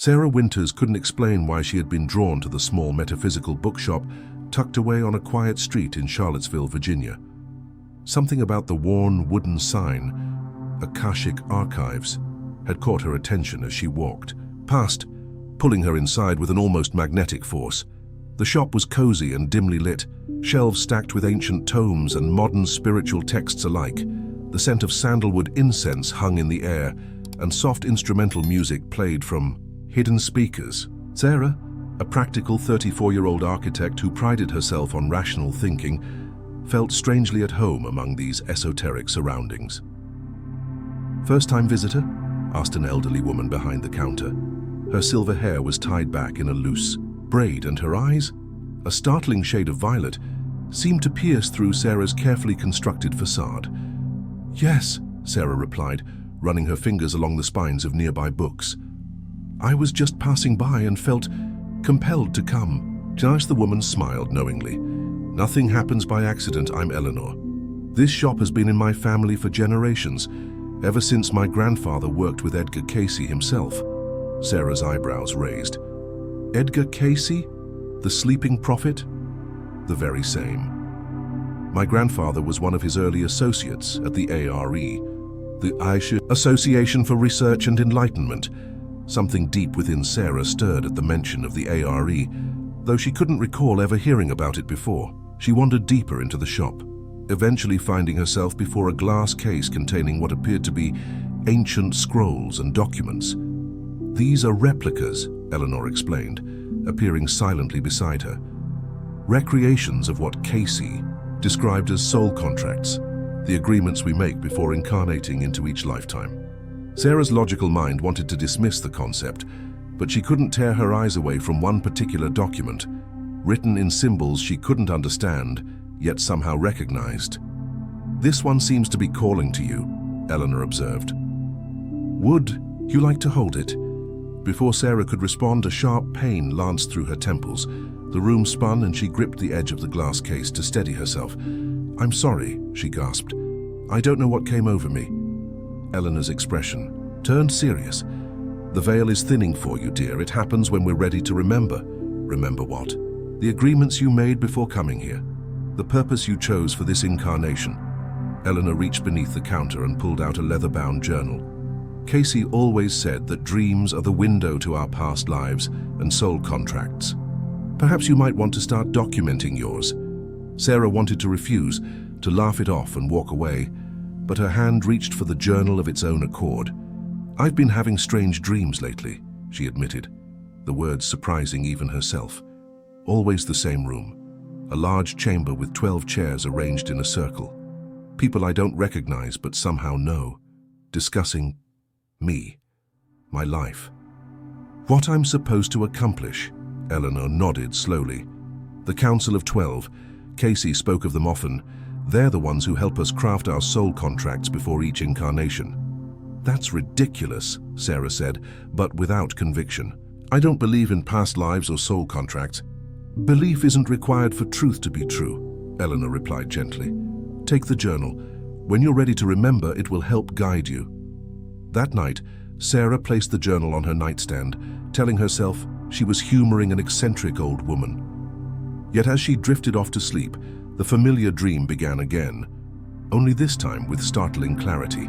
Sarah Winters couldn't explain why she had been drawn to the small metaphysical bookshop tucked away on a quiet street in Charlottesville, Virginia. Something about the worn wooden sign, Akashic Archives, had caught her attention as she walked past, pulling her inside with an almost magnetic force. The shop was cozy and dimly lit, shelves stacked with ancient tomes and modern spiritual texts alike. The scent of sandalwood incense hung in the air, and soft instrumental music played from hidden speakers. Sarah, a practical 34-year-old architect who prided herself on rational thinking, felt strangely at home among these esoteric surroundings. "First-time visitor?" asked an elderly woman behind the counter. Her silver hair was tied back in a loose braid, and her eyes, a startling shade of violet, seemed to pierce through Sarah's carefully constructed facade. "Yes," Sarah replied, running her fingers along the spines of nearby books. "I was just passing by and felt compelled to come." Just the woman smiled knowingly. "Nothing happens by accident, I'm Eleanor. This shop has been in my family for generations, ever since my grandfather worked with Edgar Cayce himself." Sarah's eyebrows raised. "Edgar Cayce? The sleeping prophet?" "The very same. My grandfather was one of his early associates at the ARE, the Aisha Association for Research and Enlightenment." Something deep within Sarah stirred at the mention of the ARE, though she couldn't recall ever hearing about it before. She wandered deeper into the shop, eventually finding herself before a glass case containing what appeared to be ancient scrolls and documents. "These are replicas," Eleanor explained, appearing silently beside her. "Recreations of what Cayce described as soul contracts, the agreements we make before incarnating into each lifetime." Sarah's logical mind wanted to dismiss the concept, but she couldn't tear her eyes away from one particular document, written in symbols she couldn't understand, yet somehow recognized. "This one seems to be calling to you," Eleanor observed. "Would you like to hold it?" Before Sarah could respond, a sharp pain lanced through her temples. The room spun and she gripped the edge of the glass case to steady herself. "I'm sorry," she gasped. "I don't know what came over me." Eleanor's expression turned serious. "The veil is thinning for you, dear. It happens when we're ready to remember." "Remember what?" "The agreements you made before coming here. The purpose you chose for this incarnation." Eleanor reached beneath the counter and pulled out a leather-bound journal. "Cayce always said that dreams are the window to our past lives and soul contracts. Perhaps you might want to start documenting yours." Sarah wanted to refuse, to laugh it off and walk away, but her hand reached for the journal of its own accord. "I've been having strange dreams lately," she admitted, the words surprising even herself. "Always the same room, a large chamber with 12 chairs arranged in a circle. People I don't recognize but somehow know, discussing me, my life. What I'm supposed to accomplish." Eleanor nodded slowly. "The Council of 12, Cayce spoke of them often. They're the ones who help us craft our soul contracts before each incarnation." "That's ridiculous," Sarah said, but without conviction. "I don't believe in past lives or soul contracts." "Belief isn't required for truth to be true," Eleanor replied gently. "Take the journal. When you're ready to remember, it will help guide you." That night, Sarah placed the journal on her nightstand, telling herself she was humoring an eccentric old woman. Yet as she drifted off to sleep, the familiar dream began again, only this time with startling clarity.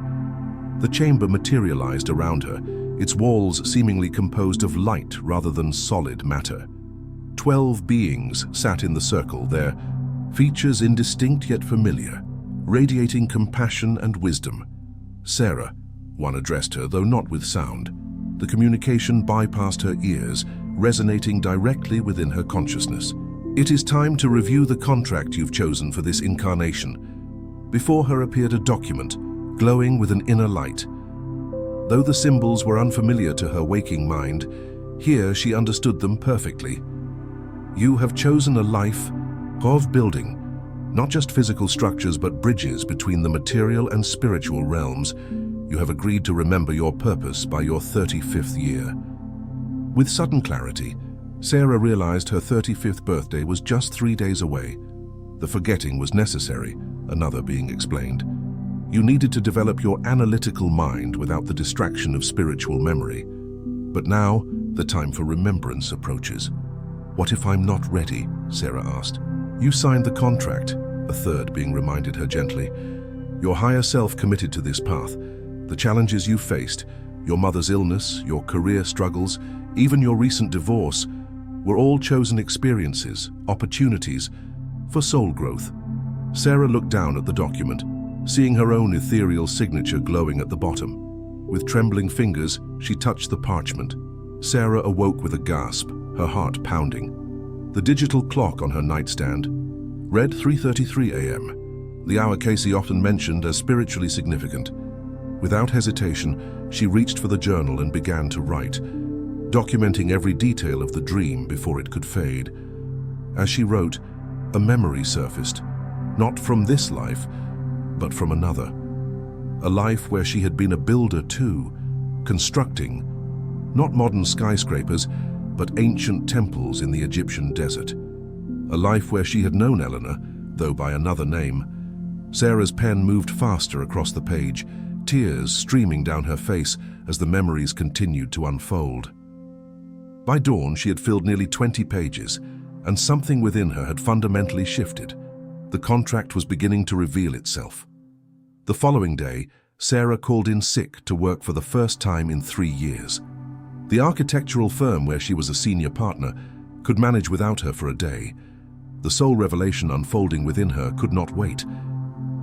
The chamber materialized around her, its walls seemingly composed of light rather than solid matter. 12 beings sat in the circle, their features indistinct yet familiar, radiating compassion and wisdom. "Sarah," one addressed her, though not with sound. The communication bypassed her ears, resonating directly within her consciousness. "It is time to review the contract you've chosen for this incarnation." Before her appeared a document, glowing with an inner light. Though the symbols were unfamiliar to her waking mind, here she understood them perfectly. "You have chosen a life of building, not just physical structures but bridges between the material and spiritual realms. You have agreed to remember your purpose by your 35th year." With sudden clarity, Sarah realized her 35th birthday was just 3 days away. The forgetting was necessary, another being explained. You needed to develop your analytical mind without the distraction of spiritual memory. But now, The time for remembrance approaches. "What if I'm not ready?" Sarah asked. "You signed the contract," a third being reminded her gently. "Your higher self committed to this path. The challenges you faced, your mother's illness, your career struggles, even your recent divorce, were all chosen experiences, opportunities for soul growth." Sarah looked down at the document, seeing her own ethereal signature glowing at the bottom. With trembling fingers, she touched the parchment. Sarah awoke with a gasp, her heart pounding. The digital clock on her nightstand read 3:33 a.m., the hour Cayce often mentioned as spiritually significant. Without hesitation, she reached for the journal and began to write, documenting every detail of the dream before it could fade. As she wrote, a memory surfaced, not from this life, but from another. A life where she had been a builder too, constructing, not modern skyscrapers, but ancient temples in the Egyptian desert. A life where she had known Eleanor, though by another name. Sarah's pen moved faster across the page, tears streaming down her face as the memories continued to unfold. By dawn, she had filled nearly 20 pages, and something within her had fundamentally shifted. The contract was beginning to reveal itself. The following day, Sarah called in sick to work for the first time in 3 years. The architectural firm where she was a senior partner could manage without her for a day. The soul revelation unfolding within her could not wait.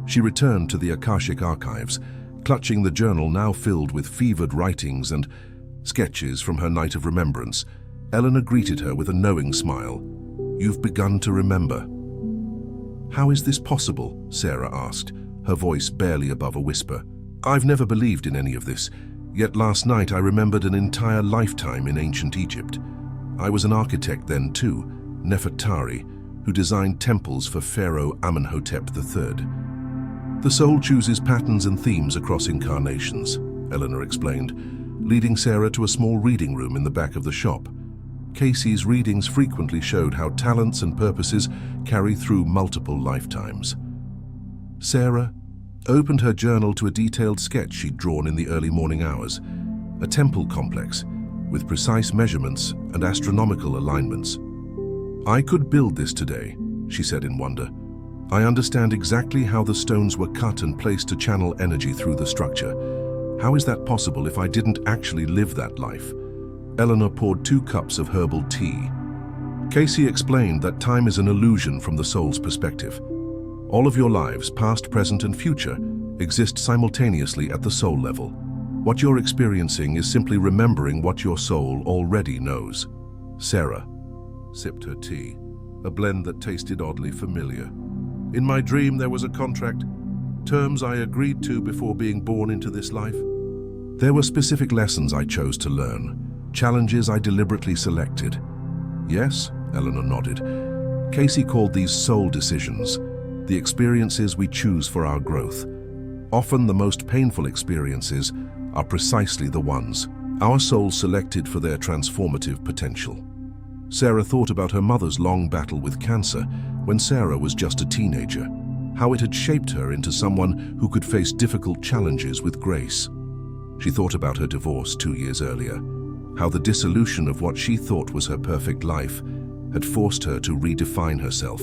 She returned to the Akashic archives, clutching the journal now filled with fevered writings and sketches from her night of remembrance. Eleanor greeted her with a knowing smile. "You've begun to remember." "How is this possible?" Sarah asked, her voice barely above a whisper. "I've never believed in any of this, yet last night I remembered an entire lifetime in ancient Egypt. I was an architect then too, Nefertari, who designed temples for Pharaoh Amenhotep III. The soul chooses patterns and themes across incarnations," Eleanor explained, leading Sarah to a small reading room in the back of the shop. Cayce's readings frequently showed how talents and purposes carry through multiple lifetimes. Sarah opened her journal to a detailed sketch she'd drawn in the early morning hours, a temple complex with precise measurements and astronomical alignments. "I could build this today," she said in wonder. "I understand exactly how the stones were cut and placed to channel energy through the structure. How is that possible if I didn't actually live that life?" Eleanor poured 2 cups of herbal tea. Cayce explained that time is an illusion from the soul's perspective. All of your lives, past, present, and future, exist simultaneously at the soul level. What you're experiencing is simply remembering what your soul already knows. Sarah sipped her tea, a blend that tasted oddly familiar. "In my dream there was a contract, terms I agreed to before being born into this life. There were specific lessons I chose to learn, challenges I deliberately selected." "Yes," Eleanor nodded. Cayce called these soul decisions, the experiences we choose for our growth. Often the most painful experiences are precisely the ones our soul selected for their transformative potential. Sarah thought about her mother's long battle with cancer when Sarah was just a teenager, how it had shaped her into someone who could face difficult challenges with grace. She thought about her divorce 2 years earlier, how the dissolution of what she thought was her perfect life had forced her to redefine herself.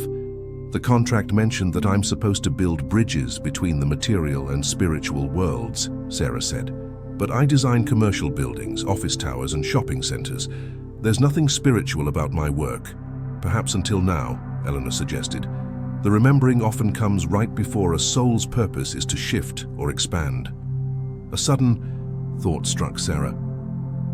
"The contract mentioned that I'm supposed to build bridges between the material and spiritual worlds," Sarah said. "But I design commercial buildings, office towers, and shopping centers. There's nothing spiritual about my work." "Perhaps until now," Eleanor suggested. "The remembering often comes right before a soul's purpose is to shift or expand." A sudden thought struck Sarah.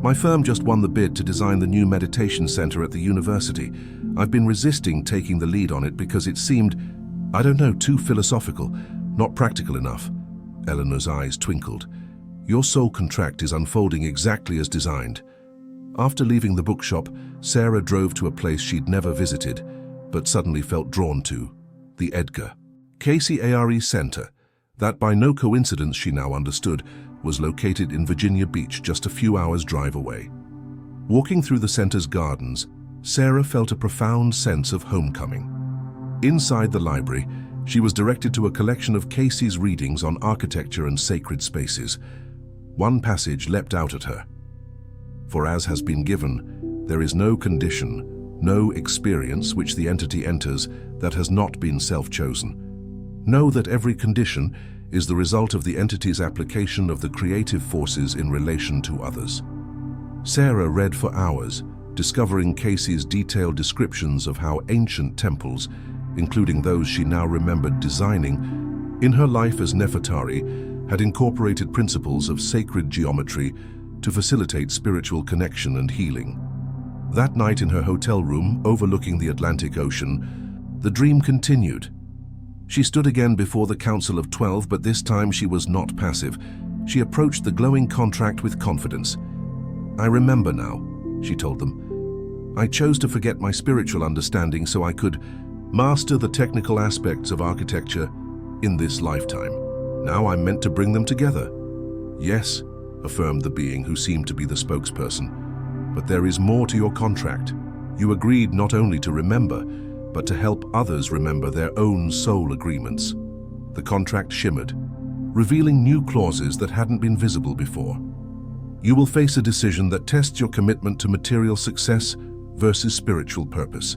"My firm just won the bid to design the new meditation center at the university. I've been resisting taking the lead on it because it seemed, I don't know, too philosophical, not practical enough." Eleanor's eyes twinkled. "Your soul contract is unfolding exactly as designed." After leaving the bookshop, Sarah drove to a place she'd never visited, but suddenly felt drawn to, the Edgar Cayce ARE Center, that by no coincidence she now understood, was located in Virginia Beach, just a few hours' drive away. Walking through the center's gardens, Sarah felt a profound sense of homecoming. Inside the library, she was directed to a collection of Cayce's readings on architecture and sacred spaces. One passage leapt out at her. For as has been given, there is no condition, no experience which the entity enters that has not been self-chosen. Know that every condition is the result of the entity's application of the creative forces in relation to others. Sarah read for hours, discovering Cayce's detailed descriptions of how ancient temples, including those she now remembered designing, in her life as Nefertari, had incorporated principles of sacred geometry to facilitate spiritual connection and healing. That night in her hotel room overlooking the Atlantic Ocean, the dream continued. She stood again before the Council of 12, but this time she was not passive. She approached the glowing contract with confidence. "I remember now," she told them. "I chose to forget my spiritual understanding so I could master the technical aspects of architecture in this lifetime. Now I'm meant to bring them together." "Yes," affirmed the being who seemed to be the spokesperson, "but there is more to your contract. You agreed not only to remember, but to help others remember their own soul agreements." The contract shimmered, revealing new clauses that hadn't been visible before. "You will face a decision that tests your commitment to material success versus spiritual purpose.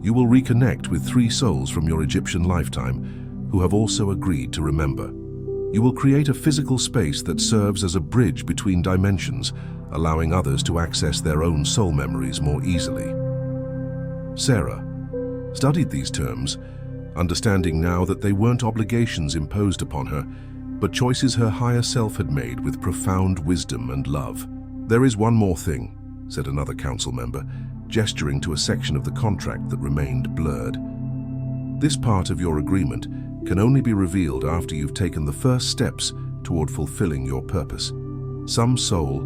You will reconnect with 3 souls from your Egyptian lifetime who have also agreed to remember. You will create a physical space that serves as a bridge between dimensions, allowing others to access their own soul memories more easily." Sarah studied these terms, understanding now that they weren't obligations imposed upon her, but choices her higher self had made with profound wisdom and love. "There is one more thing," said another council member, gesturing to a section of the contract that remained blurred. "This part of your agreement can only be revealed after you've taken the first steps toward fulfilling your purpose. Some soul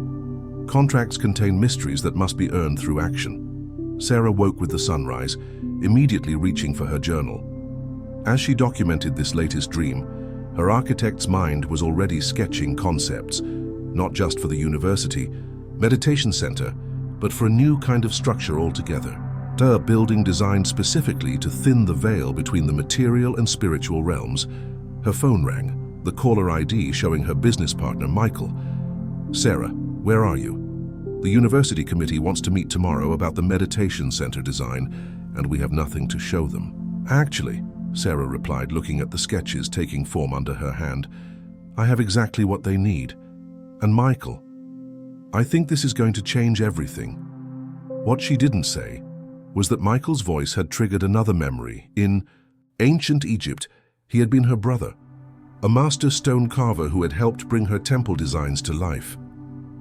contracts contain mysteries that must be earned through action." Sarah woke with the sunrise, immediately reaching for her journal. As she documented this latest dream, her architect's mind was already sketching concepts, not just for the university, meditation center, but for a new kind of structure altogether. A building designed specifically to thin the veil between the material and spiritual realms. Her phone rang, the caller ID showing her business partner, Michael. "Sarah, where are you? The university committee wants to meet tomorrow about the meditation center design, and we have nothing to show them." "Actually," Sarah replied, looking at the sketches taking form under her hand, "I have exactly what they need. And Michael, I think this is going to change everything." What she didn't say was that Michael's voice had triggered another memory. In ancient Egypt, he had been her brother, a master stone carver who had helped bring her temple designs to life.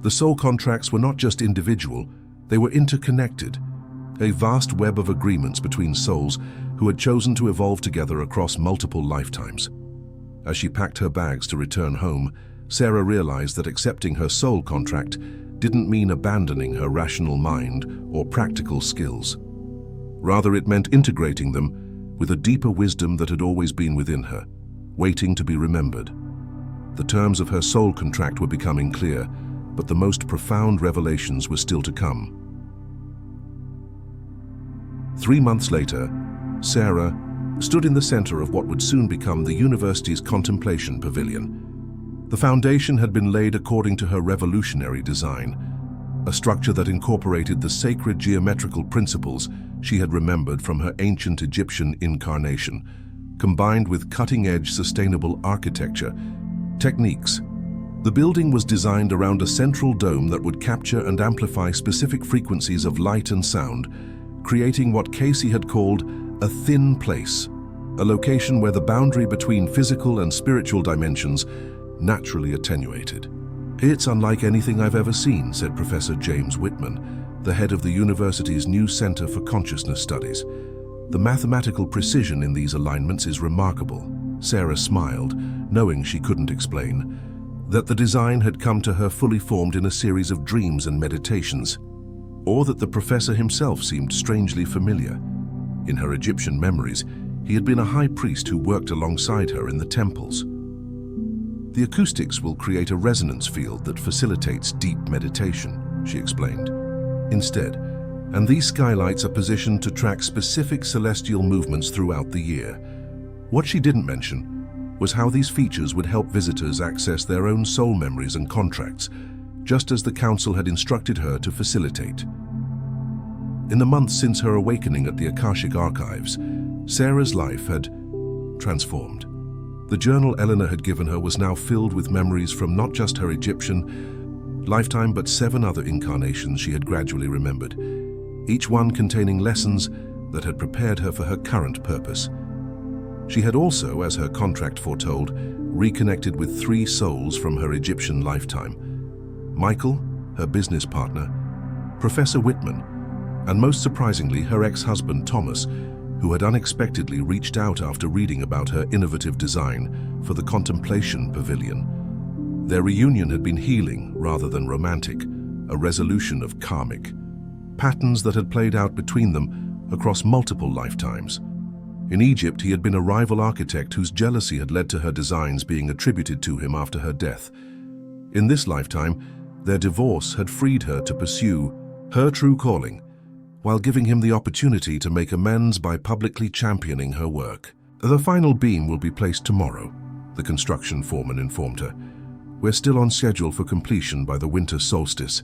The soul contracts were not just individual, they were interconnected, a vast web of agreements between souls who had chosen to evolve together across multiple lifetimes. As she packed her bags to return home, Sarah realized that accepting her soul contract didn't mean abandoning her rational mind or practical skills. Rather, it meant integrating them with a deeper wisdom that had always been within her, waiting to be remembered. The terms of her soul contract were becoming clear, but the most profound revelations were still to come. 3 months later, Sarah stood in the center of what would soon become the university's Contemplation Pavilion. The foundation had been laid according to her revolutionary design, a structure that incorporated the sacred geometrical principles she had remembered from her ancient Egyptian Incarnation, combined with cutting-edge sustainable architecture techniques. The building was designed around a central dome that would capture and amplify specific frequencies of light and sound, creating what Cayce had called a thin place, a location where the boundary between physical and spiritual dimensions naturally attenuated. "It's unlike anything I've ever seen," said Professor James Whitman, the head of the university's new Center for Consciousness Studies. "The mathematical precision in these alignments is remarkable." Sarah smiled, knowing she couldn't explain that the design had come to her fully formed in a series of dreams and meditations, or that the professor himself seemed strangely familiar. In her Egyptian memories, he had been a high priest who worked alongside her in the temples. "The acoustics will create a resonance field that facilitates deep meditation," she explained. "Instead, and these skylights are positioned to track specific celestial movements throughout the year." What she didn't mention was how these features would help visitors access their own soul memories and contracts, just as the council had instructed her to facilitate. In the months since her awakening at the Akashic Archives, Sarah's life had transformed. The journal Eleanor had given her was now filled with memories from not just her Egyptian lifetime, but 7 other incarnations she had gradually remembered, each one containing lessons that had prepared her for her current purpose. She had also, as her contract foretold, reconnected with 3 souls from her Egyptian lifetime: Michael, her business partner, Professor Whitman, and most surprisingly, her ex-husband Thomas, who had unexpectedly reached out after reading about her innovative design for the Contemplation Pavilion. Their reunion had been healing rather than romantic, a resolution of karmic patterns that had played out between them across multiple lifetimes. In Egypt, he had been a rival architect whose jealousy had led to her designs being attributed to him after her death. In this lifetime, their divorce had freed her to pursue her true calling, while giving him the opportunity to make amends by publicly championing her work. "The final beam will be placed tomorrow," the construction foreman informed her. "We're still on schedule for completion by the winter solstice."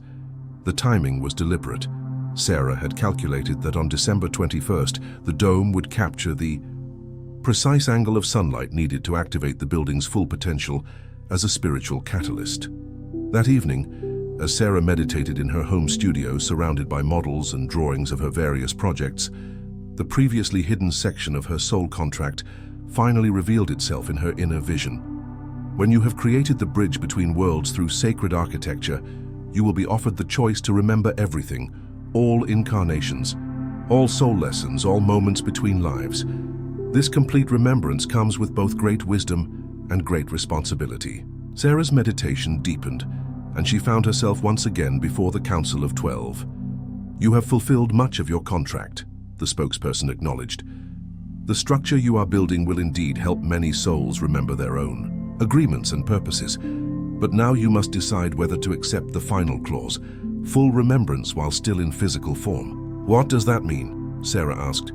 The timing was deliberate. Sarah had calculated that on December 21st, the dome would capture the precise angle of sunlight needed to activate the building's full potential as a spiritual catalyst. That evening, as Sarah meditated in her home studio surrounded by models and drawings of her various projects, the previously hidden section of her soul contract finally revealed itself in her inner vision. When you have created the bridge between worlds through sacred architecture, you will be offered the choice to remember everything, all incarnations, all soul lessons, all moments between lives. This complete remembrance comes with both great wisdom and great responsibility. Sarah's meditation deepened, and she found herself once again before the Council of 12. "You have fulfilled much of your contract," the spokesperson acknowledged. "The structure you are building will indeed help many souls remember their own agreements and purposes, but now you must decide whether to accept the final clause, full remembrance while still in physical form." "What does that mean?" Sarah asked.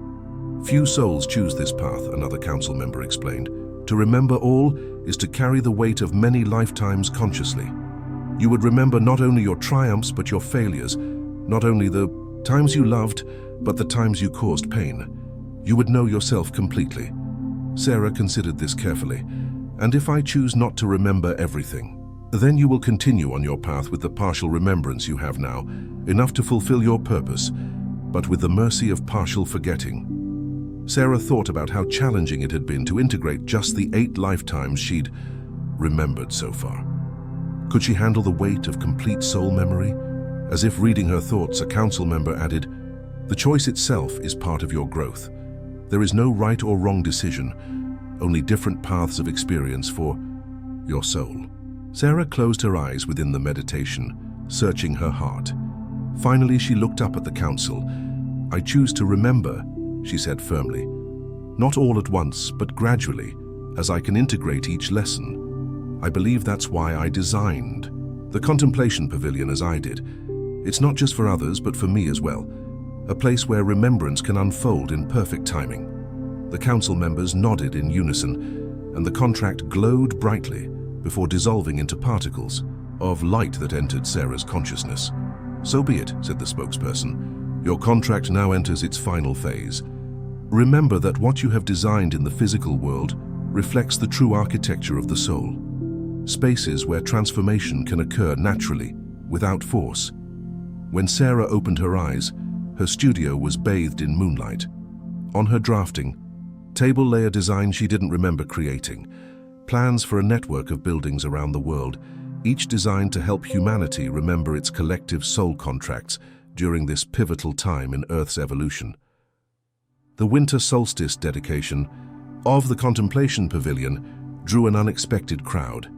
"Few souls choose this path," another council member explained. "To remember all is to carry the weight of many lifetimes consciously. You would remember not only your triumphs but your failures, not only the times you loved but the times you caused pain. You would know yourself completely." Sarah considered this carefully. "And if I choose not to remember everything, then you will continue on your path with the partial remembrance you have now, enough to fulfill your purpose, but with the mercy of partial forgetting." Sarah thought about how challenging it had been to integrate just the 8 lifetimes she'd remembered so far. Could she handle the weight of complete soul memory? As if reading her thoughts, a council member added, "The choice itself is part of your growth. There is no right or wrong decision, only different paths of experience for your soul." Sarah closed her eyes within the meditation, searching her heart. Finally, she looked up at the council. "I choose to remember," she said firmly. "Not all at once, but gradually, as I can integrate each lesson. I believe that's why I designed the Contemplation Pavilion as I did. It's not just for others, but for me as well. A place where remembrance can unfold in perfect timing." The council members nodded in unison, and the contract glowed brightly before dissolving into particles of light that entered Sarah's consciousness. "So be it," said the spokesperson. "Your contract now enters its final phase. Remember that what you have designed in the physical world reflects the true architecture of the soul. Spaces where transformation can occur naturally, without force." When Sarah opened her eyes, her studio was bathed in moonlight. On her drafting table lay a design she didn't remember creating. Plans for a network of buildings around the world, each designed to help humanity remember its collective soul contracts during this pivotal time in Earth's evolution. The winter solstice dedication of the Contemplation Pavilion drew an unexpected crowd.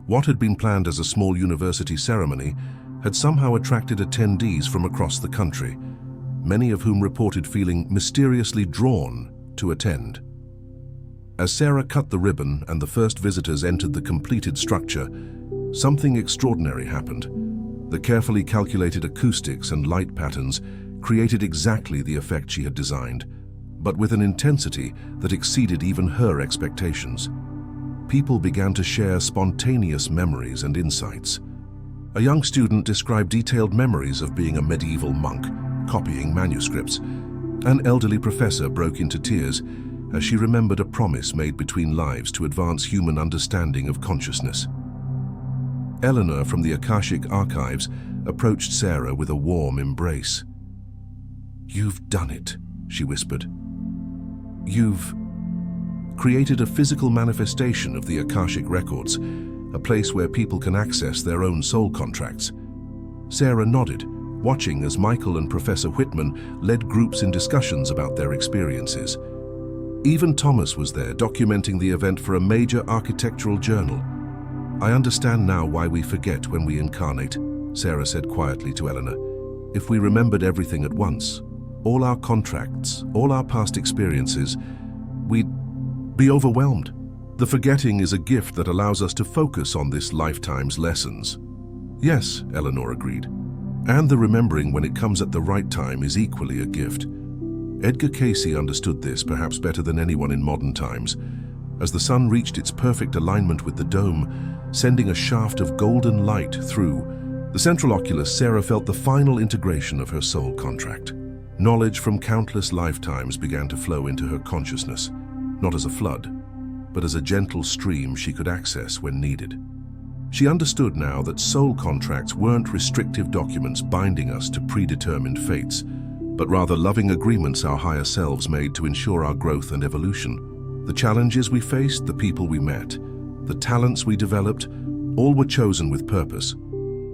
What had been planned as a small university ceremony had somehow attracted attendees from across the country, many of whom reported feeling mysteriously drawn to attend. As Sarah cut the ribbon and the first visitors entered the completed structure, something extraordinary happened. The carefully calculated acoustics and light patterns created exactly the effect she had designed, but with an intensity that exceeded even her expectations. People began to share spontaneous memories and insights. A young student described detailed memories of being a medieval monk, copying manuscripts. An elderly professor broke into tears as she remembered a promise made between lives to advance human understanding of consciousness. Eleanor from the Akashic Archives approached Sarah with a warm embrace. "You've done it," she whispered. "You've created a physical manifestation of the Akashic Records, a place where people can access their own soul contracts." Sarah nodded, watching as Michael and Professor Whitman led groups in discussions about their experiences. Even Thomas was there, documenting the event for a major architectural journal. "I understand now why we forget when we incarnate," Sarah said quietly to Eleanor. "If we remembered everything at once, all our contracts, all our past experiences, we'd be overwhelmed. The forgetting is a gift that allows us to focus on this lifetime's lessons." "Yes," Eleanor agreed. "And the remembering when it comes at the right time is equally a gift." Edgar Cayce understood this perhaps better than anyone in modern times. As the sun reached its perfect alignment with the dome, sending a shaft of golden light through the central oculus, Sarah felt the final integration of her soul contract. Knowledge from countless lifetimes began to flow into her consciousness, not as a flood, but as a gentle stream she could access when needed. She understood now that soul contracts weren't restrictive documents binding us to predetermined fates, but rather loving agreements our higher selves made to ensure our growth and evolution. The challenges we faced, the people we met, the talents we developed, all were chosen with purpose.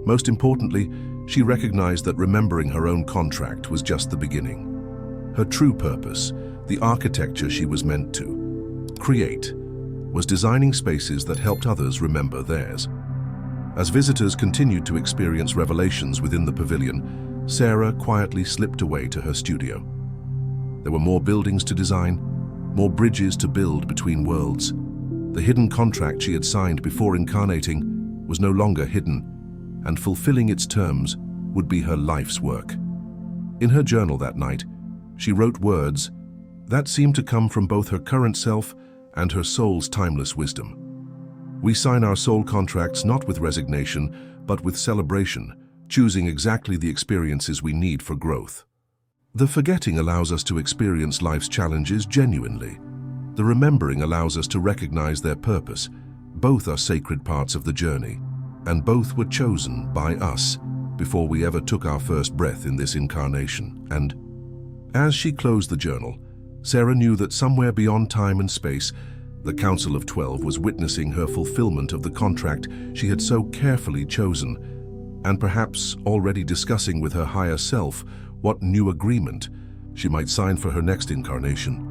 Most importantly, she recognized that remembering her own contract was just the beginning. Her true purpose, the architecture she was meant to create, was designing spaces that helped others remember theirs. As visitors continued to experience revelations within the pavilion, Sarah quietly slipped away to her studio. There were more buildings to design, more bridges to build between worlds. The hidden contract she had signed before incarnating was no longer hidden, and fulfilling its terms would be her life's work. In her journal that night, she wrote words that seemed to come from both her current self and her soul's timeless wisdom. "We sign our soul contracts not with resignation, but with celebration, choosing exactly the experiences we need for growth. The forgetting allows us to experience life's challenges genuinely. The remembering allows us to recognize their purpose. Both are sacred parts of the journey, and both were chosen by us before we ever took our first breath in this incarnation." And as she closed the journal, Sarah knew that somewhere beyond time and space, the Council of 12 was witnessing her fulfillment of the contract she had so carefully chosen, and perhaps already discussing with her higher self what new agreement she might sign for her next incarnation.